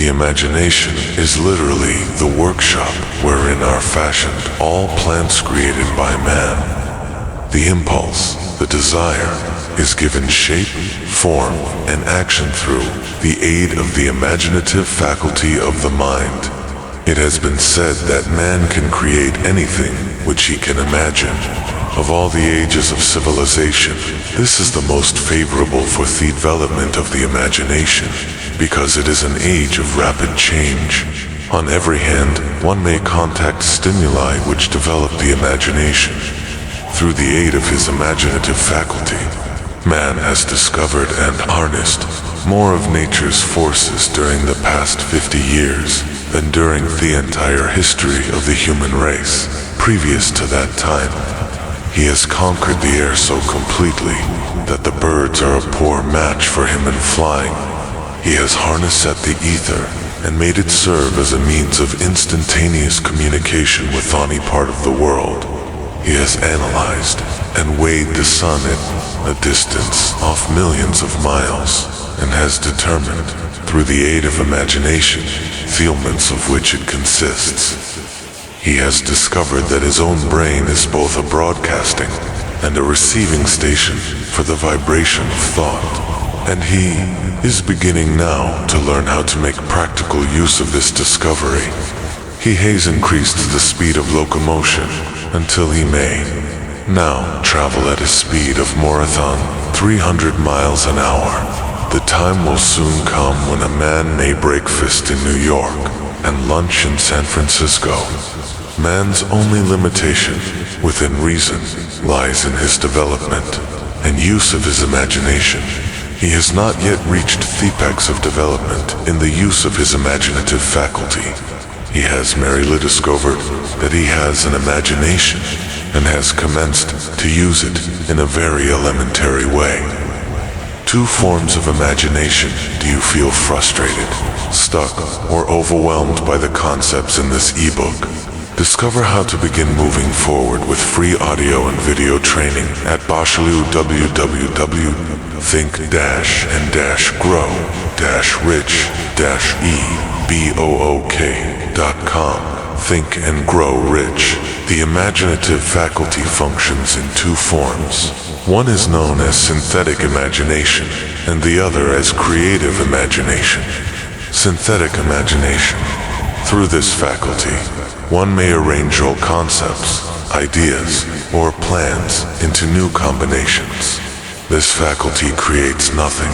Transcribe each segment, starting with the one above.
The imagination is literally the workshop wherein are fashioned all plans created by man. The impulse, the desire, is given shape, form, and action through the aid of the imaginative faculty of the mind. It has been said that man can create anything which he can imagine. Of all the ages of civilization, this is the most favorable for the development of the imagination, because it is an age of rapid change. On every hand, one may contact stimuli which develop the imagination. Through the aid of his imaginative faculty, man has discovered and harnessed more of nature's forces during the past 50 years than during the entire history of the human race. Previous to that time, he has conquered the air so completely that the birds are a poor match for him in flying. He has harnessed at the ether and made it serve as a means of instantaneous communication with any part of the world. He has analyzed and weighed the sun at a distance of millions of miles and has determined, through the aid of imagination, the elements of which it consists. He has discovered that his own brain is both a broadcasting and a receiving station for the vibration of thought, and he is beginning now to learn how to make practical use of this discovery. He has increased the speed of locomotion until he may now travel at a speed of marathon 300 miles an hour. The time will soon come when a man may break fast in New York and lunch in San Francisco. Man's only limitation, within reason, lies in his development and use of his imagination. He has not yet reached the apex of development in the use of his imaginative faculty. He has merely discovered that he has an imagination and has commenced to use it in a very elementary way. Two forms of imagination. Do you feel frustrated, stuck, or overwhelmed by the concepts in this ebook? Discover how to begin moving forward with free audio and video training at think-and-grow-rich-ebook.com. Think and Grow Rich. The imaginative faculty functions in two forms. One is known as synthetic imagination, and the other as creative imagination. Synthetic imagination. Through this faculty, one may arrange old concepts, ideas, or plans into new combinations. This faculty creates nothing.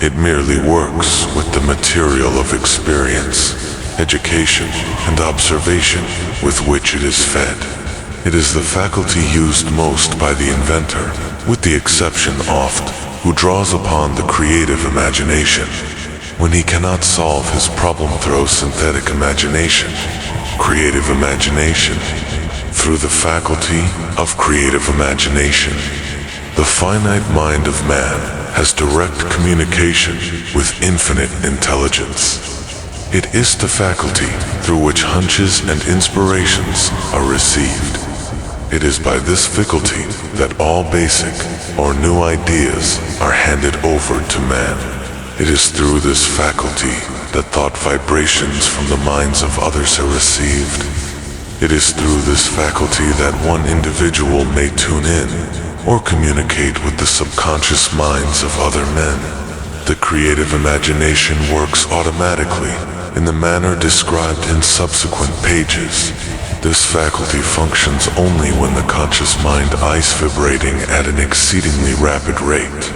It merely works with the material of experience, education, and observation with which it is fed. It is the faculty used most by the inventor, with the exception oft, who draws upon the creative imagination. When he cannot solve his problem through synthetic imagination, creative imagination, through the faculty of creative imagination, the finite mind of man has direct communication with infinite intelligence. It is the faculty through which hunches and inspirations are received. It is by this faculty that all basic or new ideas are handed over to man. It is through this faculty that thought vibrations from the minds of others are received. It is through this faculty that one individual may tune in or communicate with the subconscious minds of other men. The creative imagination works automatically in the manner described in subsequent pages. This faculty functions only when the conscious mind is vibrating at an exceedingly rapid rate.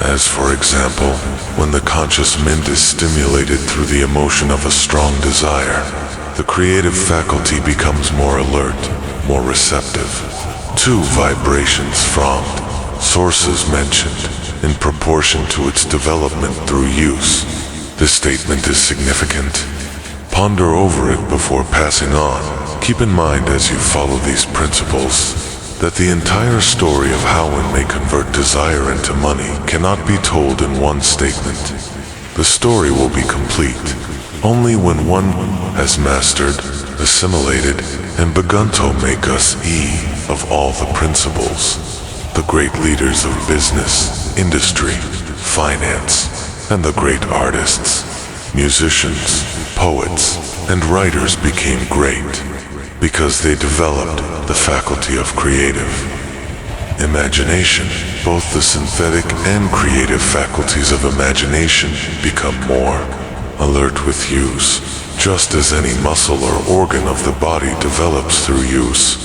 As for example, when the conscious mind is stimulated through the emotion of a strong desire, the creative faculty becomes more alert, more receptive. Two vibrations from sources mentioned in proportion to its development through use. This statement is significant. Ponder over it before passing on. Keep in mind as you follow these principles that the entire story of how one may convert desire into money cannot be told in one statement. The story will be complete only when one has mastered, assimilated, and begun to make us of all the principles. The great leaders of business, industry, finance, and the great artists Musicians, poets, and writers became great because they developed the faculty of creative imagination. Both the synthetic and creative faculties of imagination become more alert with use, just as any muscle or organ of the body develops through use.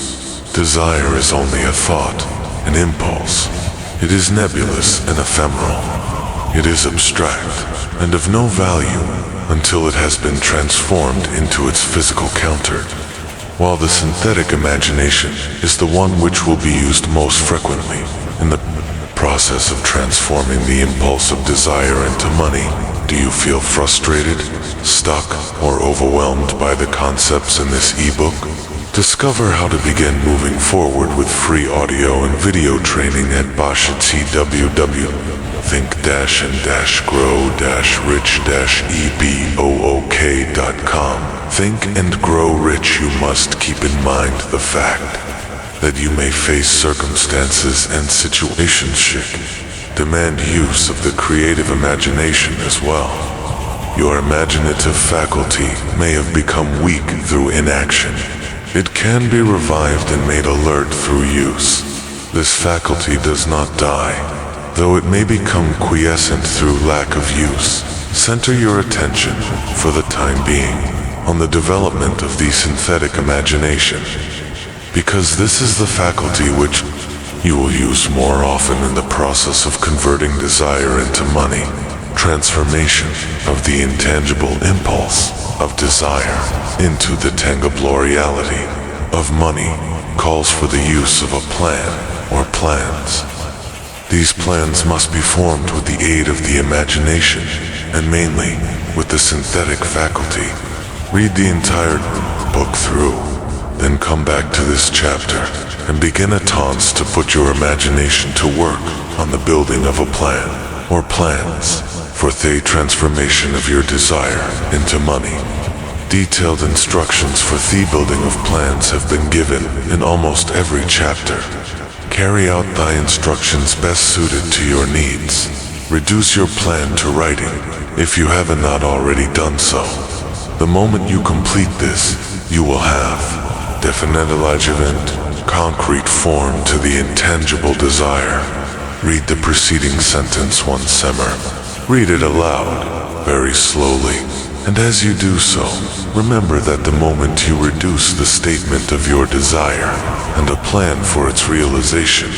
Desire is only a thought, an impulse. It is nebulous and ephemeral. It is abstract and of no value until it has been transformed into its physical counter, while the synthetic imagination is the one which will be used most frequently in the process of transforming the impulse of desire into money. Do you feel frustrated, stuck, or overwhelmed by the concepts in this ebook? Discover how to begin moving forward with free audio and video training at think-and-grow-rich-ebook.com. Think and grow rich. You must keep in mind the fact that you may face circumstances and situations demand use of the creative imagination as well. Your imaginative faculty may have become weak through inaction. It can be revived and made alert through use. This faculty does not die, though it may become quiescent through lack of use. Center your attention, for the time being, on the development of the synthetic imagination, because this is the faculty which you will use more often in the process of converting desire into money. Transformation of the intangible impulse of desire into the tangible reality of money calls for the use of a plan or plans. These plans must be formed with the aid of the imagination and mainly with the synthetic faculty. Read the entire book through, then come back to this chapter and begin at once to put your imagination to work on the building of a plan or plans for the transformation of your desire into money. Detailed instructions for the building of plans have been given in almost every chapter. Carry out thy instructions best suited to your needs. Reduce your plan to writing if you have not already done so. The moment you complete this, you will have definite event, concrete form to the intangible desire. Read the preceding sentence once simmer. Read it aloud, very slowly, and as you do so, remember that the moment you reduce the statement of your desire and a plan for its realization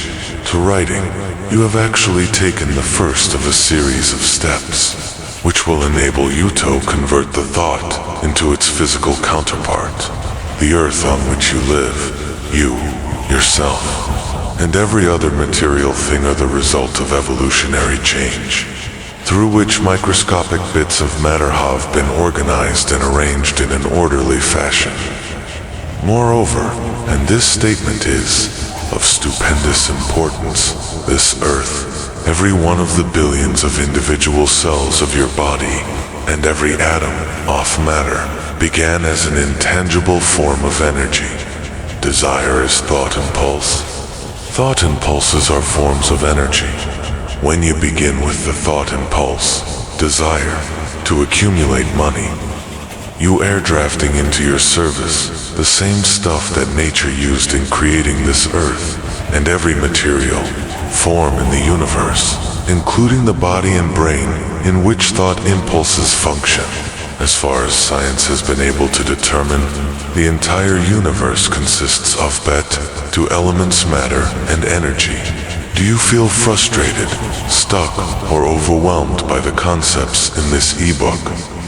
to writing, you have actually taken the first of a series of steps, which will enable you to convert the thought into its physical counterpart. The earth on which you live, you, yourself, and every other material thing are the result of evolutionary change, through which microscopic bits of matter have been organized and arranged in an orderly fashion. Moreover, and this statement is of stupendous importance, this earth, every one of the billions of individual cells of your body, and every atom of matter, began as an intangible form of energy. Desire is thought impulse. Thought impulses are forms of energy. When you begin with the thought impulse, desire, to accumulate money, you air drafting into your service the same stuff that nature used in creating this earth and every material form in the universe, including the body and brain in which thought impulses function. As far as science has been able to determine, the entire universe consists of two elements, matter and energy. Do you feel frustrated, stuck, or overwhelmed by the concepts in this ebook?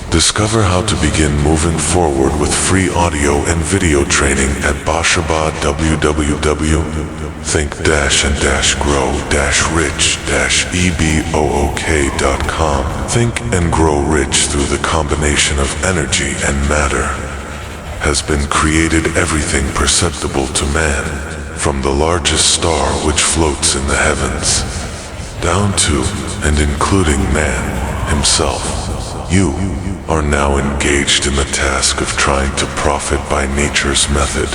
Discover how to begin moving forward with free audio and video training at think-and-grow-rich-ebook.com. Think and grow rich through the combination of energy and matter has been created everything perceptible to man, from the largest star which floats in the heavens, down to and including man himself. You are now engaged in the task of trying to profit by nature's method.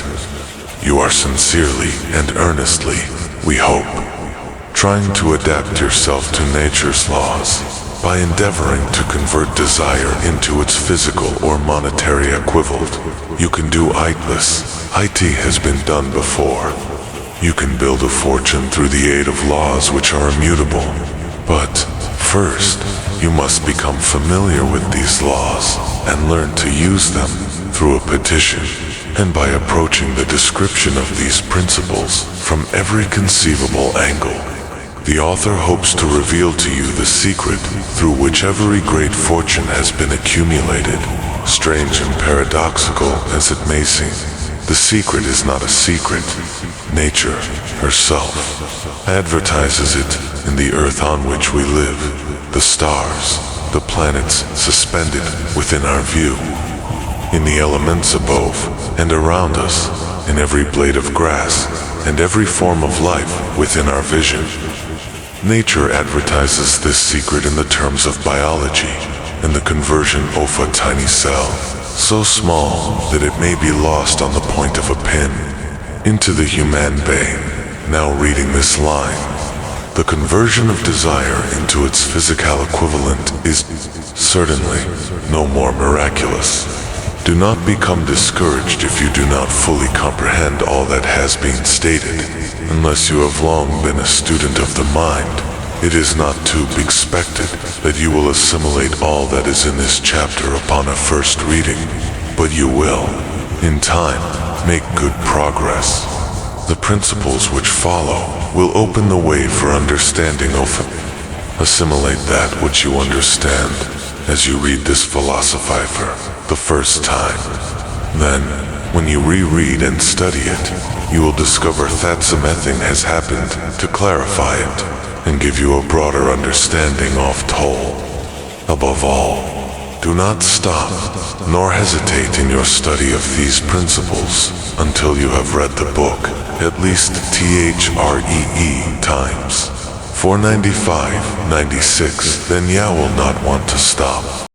You are sincerely and earnestly, we hope, trying to adapt yourself to nature's laws. by endeavoring to convert desire into its physical or monetary equivalent. You can do Itless. IT has been done before. You can build a fortune through the aid of laws which are immutable. But first, you must become familiar with these laws and learn to use them through a petition and by approaching the description of these principles from every conceivable angle. The author hopes to reveal to you the secret through which every great fortune has been accumulated. Strange and paradoxical as it may seem, the secret is not a secret. Nature herself advertises it in the earth on which we live, the stars, the planets suspended within our view, in the elements above and around us, in every blade of grass and every form of life within our vision. Nature advertises this secret in the terms of biology and the conversion of a tiny cell, so small that it may be lost on the point of a pin, into the human vein. Now reading this line, the conversion of desire into its physical equivalent is certainly no more miraculous. Do not become discouraged if you do not fully comprehend all that has been stated, unless you have long been a student of the mind. It is not to be expected that you will assimilate all that is in this chapter upon a first reading, but you will, in time, make good progress. The principles which follow will open the way for understanding Assimilate that which you understand as you read this philosophy for the first time. Then, when you reread and study it, you will discover that something has happened to clarify it and give you a broader understanding of Toll. Above all, do not stop nor hesitate in your study of these principles until you have read the book at least 3 times. 495, 96, then you will not want to stop.